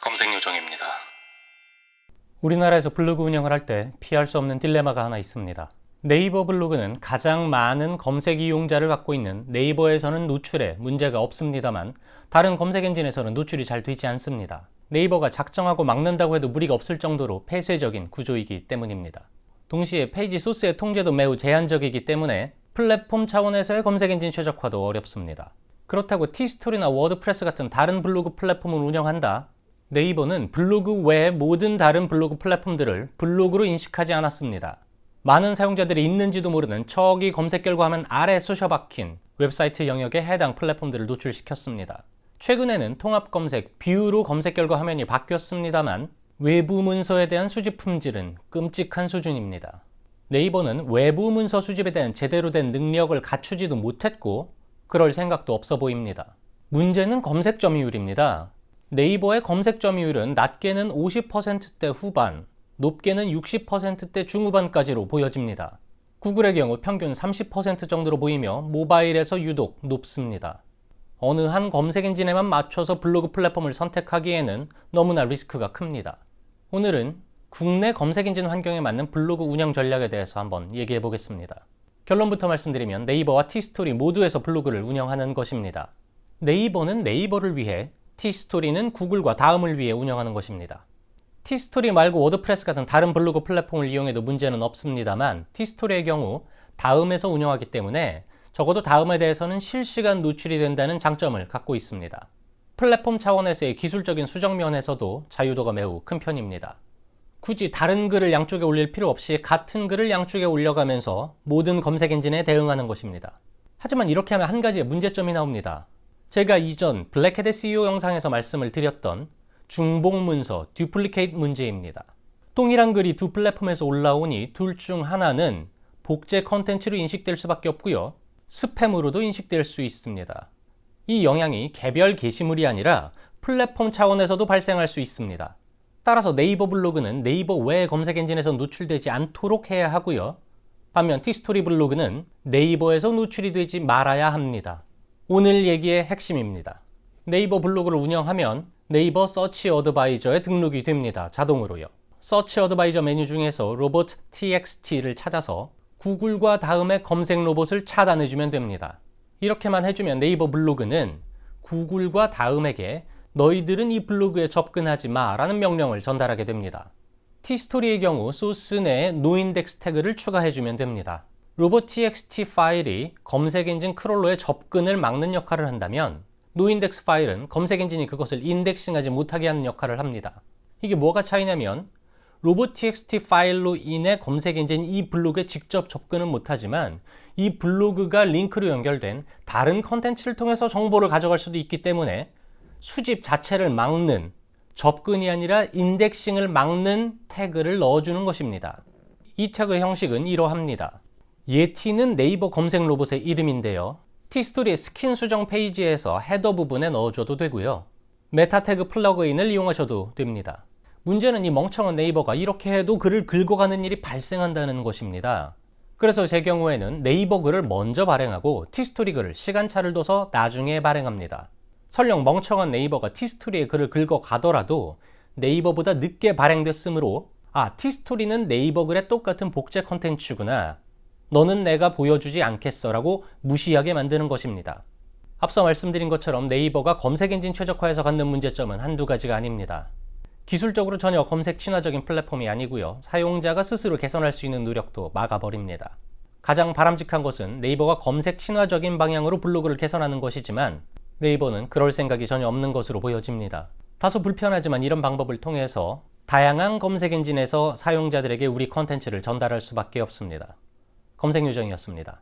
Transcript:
검색 요정입니다. 우리나라에서 블로그 운영을 할 때 피할 수 없는 딜레마가 하나 있습니다. 네이버 블로그는 가장 많은 검색 이용자를 갖고 있는 네이버에서는 노출에 문제가 없습니다만 다른 검색 엔진에서는 노출이 잘 되지 않습니다. 네이버가 작정하고 막는다고 해도 무리가 없을 정도로 폐쇄적인 구조이기 때문입니다. 동시에 페이지 소스의 통제도 매우 제한적이기 때문에 플랫폼 차원에서의 검색 엔진 최적화도 어렵습니다. 그렇다고 티스토리나 워드프레스 같은 다른 블로그 플랫폼을 운영한다? 네이버는 블로그 외의 모든 다른 블로그 플랫폼들을 블로그로 인식하지 않았습니다. 많은 사용자들이 있는지도 모르는 저기 검색 결과 화면 아래 쑤셔 박힌 웹사이트 영역에 해당 플랫폼들을 노출시켰습니다. 최근에는 통합 검색, 뷰로 검색 결과 화면이 바뀌었습니다만 외부 문서에 대한 수집 품질은 끔찍한 수준입니다. 네이버는 외부 문서 수집에 대한 제대로 된 능력을 갖추지도 못했고 그럴 생각도 없어 보입니다. 문제는 검색 점유율입니다. 네이버의 검색 점유율은 낮게는 50%대 후반, 높게는 60%대 중후반까지로 보여집니다. 구글의 경우 평균 30% 정도로 보이며 모바일에서 유독 높습니다. 어느 한 검색 엔진에만 맞춰서 블로그 플랫폼을 선택하기에는 너무나 리스크가 큽니다. 오늘은 국내 검색 엔진 환경에 맞는 블로그 운영 전략에 대해서 한번 얘기해 보겠습니다. 결론부터 말씀드리면 네이버와 티스토리 모두에서 블로그를 운영하는 것입니다. 네이버는 네이버를 위해, 티스토리는 구글과 다음을 위해 운영하는 것입니다. 티스토리 말고 워드프레스 같은 다른 블로그 플랫폼을 이용해도 문제는 없습니다만 티스토리의 경우 다음에서 운영하기 때문에 적어도 다음에 대해서는 실시간 노출이 된다는 장점을 갖고 있습니다. 플랫폼 차원에서의 기술적인 수정 면에서도 자유도가 매우 큰 편입니다. 굳이 다른 글을 양쪽에 올릴 필요 없이 같은 글을 양쪽에 올려가면서 모든 검색 엔진에 대응하는 것입니다. 하지만 이렇게 하면 한 가지의 문제점이 나옵니다. 제가 이전 블랙헤드 SEO 영상에서 말씀을 드렸던 중복 문서, 듀플리케이트 문제입니다. 동일한 글이 두 플랫폼에서 올라오니 둘 중 하나는 복제 컨텐츠로 인식될 수밖에 없고요. 스팸으로도 인식될 수 있습니다. 이 영향이 개별 게시물이 아니라 플랫폼 차원에서도 발생할 수 있습니다. 따라서 네이버 블로그는 네이버 외 검색 엔진에서 노출되지 않도록 해야 하고요. 반면 티스토리 블로그는 네이버에서 노출이 되지 말아야 합니다. 오늘 얘기의 핵심입니다. 네이버 블로그를 운영하면 네이버 서치 어드바이저에 등록이 됩니다. 자동으로요. 서치 어드바이저 메뉴 중에서 로봇 txt를 찾아서 구글과 다음의 검색 로봇을 차단해주면 됩니다. 이렇게만 해주면 네이버 블로그는 구글과 다음에게 너희들은 이 블로그에 접근하지 마 라는 명령을 전달하게 됩니다. 티스토리의 경우 소스 내에 노인덱스 태그를 추가해주면 됩니다. 로봇 txt 파일이 검색 엔진 크롤러의 접근을 막는 역할을 한다면 노인덱스 파일은 검색 엔진이 그것을 인덱싱하지 못하게 하는 역할을 합니다. 이게 뭐가 차이냐면 로봇 txt 파일로 인해 검색 엔진이 이 블로그에 직접 접근은 못하지만 이 블로그가 링크로 연결된 다른 컨텐츠를 통해서 정보를 가져갈 수도 있기 때문에 수집 자체를 막는, 접근이 아니라 인덱싱을 막는 태그를 넣어주는 것입니다. 이 태그 형식은 이러합니다. 예티는 네이버 검색 로봇의 이름인데요. 티스토리의 스킨 수정 페이지에서 헤더 부분에 넣어줘도 되고요. 메타 태그 플러그인을 이용하셔도 됩니다. 문제는 이 멍청한 네이버가 이렇게 해도 글을 긁어가는 일이 발생한다는 것입니다. 그래서 제 경우에는 네이버 글을 먼저 발행하고 티스토리 글을 시간차를 둬서 나중에 발행합니다. 설령 멍청한 네이버가 티스토리의 글을 긁어가더라도 네이버보다 늦게 발행됐으므로 티스토리는 네이버 글의 똑같은 복제 컨텐츠구나. 너는 내가 보여주지 않겠어 라고 무시하게 만드는 것입니다. 앞서 말씀드린 것처럼 네이버가 검색 엔진 최적화에서 갖는 문제점은 한두 가지가 아닙니다. 기술적으로 전혀 검색 친화적인 플랫폼이 아니고요. 사용자가 스스로 개선할 수 있는 노력도 막아버립니다. 가장 바람직한 것은 네이버가 검색 친화적인 방향으로 블로그를 개선하는 것이지만 네이버는 그럴 생각이 전혀 없는 것으로 보여집니다. 다소 불편하지만 이런 방법을 통해서 다양한 검색 엔진에서 사용자들에게 우리 컨텐츠를 전달할 수밖에 없습니다. 검색 요정이었습니다.